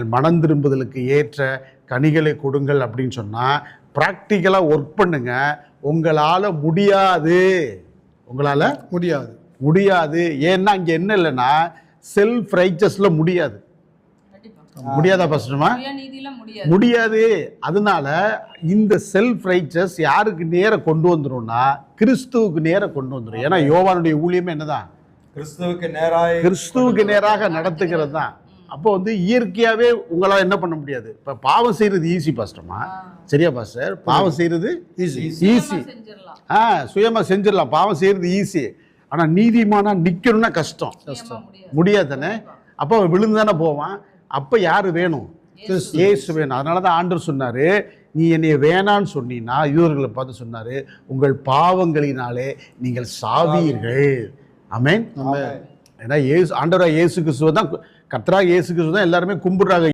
மனம் திரும்புதலுக்கு ஏற்ற கனிகளை கொடுங்கள் அப்படின்னு சொன்னால் ப்ராக்டிக்கலாக ஒர்க் பண்ணுங்க. உங்களால் முடியாது, உங்களால் முடியாது முடியாது. ஏன்னா இங்கே என்ன இல்லைன்னா செல்ஃப் ரைச்சஸில் முடியாது. முடியாதா பாஸ்டர்மா? முடியாது. அதனால இந்த செல்ஃப் ரைச்சஸ் யாருக்கு நேர கொண்டு வந்துரும்னா கிறிஸ்துவுக்கு நேர கொண்டு வந்துடும். ஏன்னா யோவானுடைய ஊழியமே என்னதான்? கிறிஸ்துவுக்கு நேராக நடத்துகிறது தான். அப்போ இயற்கையாகவே உங்களால் என்ன பண்ண முடியாது. இப்போ பாவம் செய்கிறது ஈஸி பாஸ்டர்மா, சரியா பாஸ்டர்? பாவம் செய்கிறது ஈஸி, சுயமாக செஞ்சிடலாம். பாவம் செய்கிறது ஈஸி. ஆனால் நீதிமானா நிற்கணும்னா கஷ்டம், முடியாது தானே. அப்போ அவன் விழுந்து தானே போவான். அப்போ யார் வேணும்? இயேசு வேணும். அதனால தான் ஆண்டவர் சொன்னார், நீ என்னைய வேணான்னு சொன்னீங்கன்னா யூதர்களை பார்த்து சொன்னார், உங்கள் பாவங்களினாலே நீங்கள் சாவீர்கள். ஆமென். ஏன்னா ஆண்டவராக இயேசு கிறிஸ்துவ தான், கர்த்தராக இயேசு கிறிஸ்துவ தான் எல்லாருமே கும்பிடுறாங்க.